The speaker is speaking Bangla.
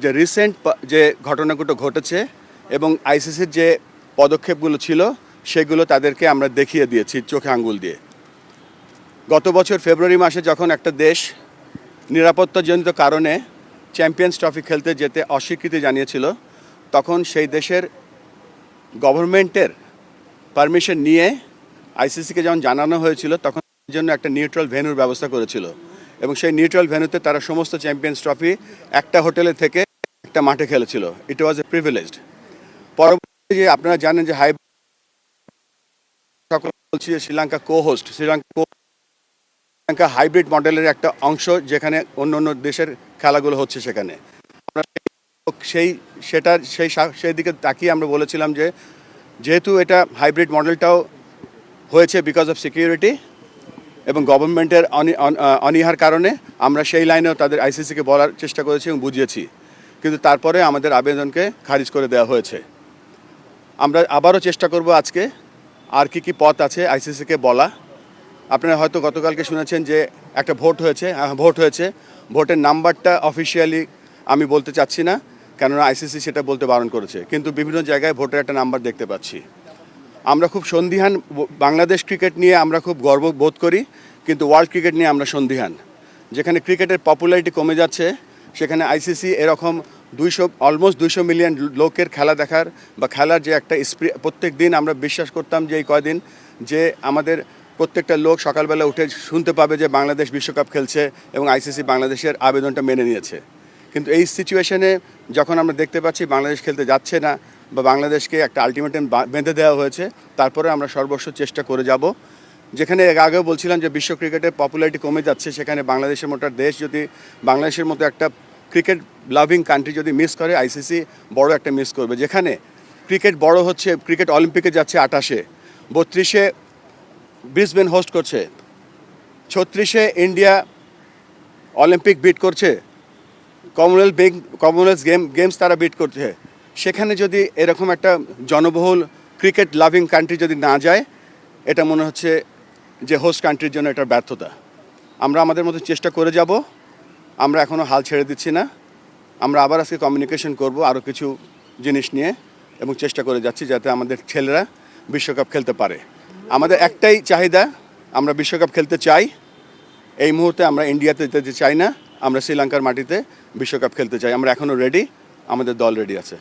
যে রিসেন্ট যে ঘটনাগুলো ঘটেছে এবং আইসিসির যে পদক্ষেপগুলো ছিল সেগুলো তাদেরকে আমরা দেখিয়ে দিয়েছি চোখে আঙ্গুল দিয়ে। গত বছর ফেব্রুয়ারি মাসে যখন একটা দেশ নিরাপত্তাজনিত কারণে চ্যাম্পিয়ন্স ট্রফি খেলতে যেতে অস্বীকৃতি জানিয়েছিল, তখন সেই দেশের গভর্নমেন্টের পারমিশন নিয়ে আইসিসিকে যখন জানানো হয়েছিল তখন জন্য একটা নিউট্রাল ভেন্যুর ব্যবস্থা করেছিল এবং সেই নিউট্রাল ভেন্যুতে তারা সমস্ত চ্যাম্পিয়ন্স ট্রফি একটা হোটেলে থেকে একটা মাঠে খেলেছিল। ইট ওয়াজ এ প্রিভিলেজড। পরবর্তী যে আপনারা জানেন যে শ্রীলঙ্কা কো-হোস্ট, শ্রীলঙ্কা হাইব্রিড মডেলের একটা অংশ যেখানে অন্য অন্য দেশের খেলাগুলো হচ্ছে সেখানে সেই দিকে তাকিয়ে আমরা বলেছিলাম যে যেহেতু এটা হাইব্রিড মডেলটাও হয়েছে বিকজ অফ সিকিউরিটি এবং গভর্নমেন্টের অনীহার কারণে আমরা সেই লাইনেও তাদের আইসিসিকে বলার চেষ্টা করেছি এবং বুঝিয়েছি, কিন্তু তারপরে আমাদের আবেদনকে খারিজ করে দেওয়া হয়েছে। আমরা আবারও চেষ্টা করব আজকে আর কি পথ আছে আইসিসিকে বলা। আপনারা হয়তো গতকালকে শুনেছেন যে একটা ভোট হয়েছে। ভোটের নাম্বারটা অফিসিয়ালি আমি বলতে চাচ্ছি না, কেননা আইসিসি সেটা বলতে বারণ করেছে, কিন্তু বিভিন্ন জায়গায় ভোটের একটা নাম্বার দেখতে পাচ্ছি। আমরা খুব সন্দিহান। বাংলাদেশ ক্রিকেট নিয়ে আমরা খুব গর্ব বোধ করি, কিন্তু ওয়ার্ল্ড ক্রিকেট নিয়ে আমরা সন্দিহান। যেখানে ক্রিকেটের পপুলারিটি কমে যাচ্ছে সেখানে আইসিসি এরকম অলমোস্ট 200 মিলিয়ন লোকের খেলা দেখার বা খেলার যে একটা প্রত্যেক দিন আমরা বিশ্বাস করতাম যে এই কয়দিন যে আমাদের প্রত্যেকটা লোক সকালবেলা উঠে শুনতে পাবে যে বাংলাদেশ বিশ্বকাপ খেলছে এবং আইসিসি বাংলাদেশের আবেদনটা মেনে নিয়েছে। কিন্তু এই সিচুয়েশনে যখন আমরা দেখতে পাচ্ছি বাংলাদেশ খেলতে যাচ্ছে না বা বাংলাদেশকে একটা আলটিমেটাম বেঁধে দেওয়া হয়েছে, তারপরে আমরা সর্বস্ব চেষ্টা করে যাব। যেখানে আগেও বলছিলাম যে বিশ্ব ক্রিকেটের পপুলারিটি কমে যাচ্ছে, সেখানে বাংলাদেশের মতো দেশ যদি বাংলাদেশের মতো একটা ক্রিকেট লাভিং কান্ট্রি যদি মিস করে, আইসিসি বড় একটা মিস করবে। যেখানে ক্রিকেট বড় হচ্ছে, ক্রিকেট অলিম্পিকে যাচ্ছে 28-এ, 32-এ ব্রিসবেন হোস্ট করছে, 36-এ ইন্ডিয়া অলিম্পিক বিট করছে, কমনওয়েলথ গেমস তারা বিট করছে। সেখানে যদি এরকম একটা জনবহুল ক্রিকেট লাভিং কান্ট্রি যদি না যায়, এটা মনে হচ্ছে যে হোস্ট কান্ট্রির জন্য এটার ব্যর্থতা। আমরা আমাদের মতো চেষ্টা করে যাব, আমরা এখনও হাল ছেড়ে দিচ্ছি না। আমরা আবার আজকে কমিউনিকেশন করব আরও কিছু জিনিস নিয়ে এবং চেষ্টা করে যাচ্ছি যাতে আমাদের ছেলেরা বিশ্বকাপ খেলতে পারে। আমাদের একটাই চাহিদা, আমরা বিশ্বকাপ খেলতে চাই। এই মুহূর্তে আমরা ইন্ডিয়াতে যেতে চাই না, আমরা শ্রীলঙ্কার মাটিতে বিশ্বকাপ খেলতে চাই। আমরা এখনও রেডি, আমাদের দল রেডি আছে।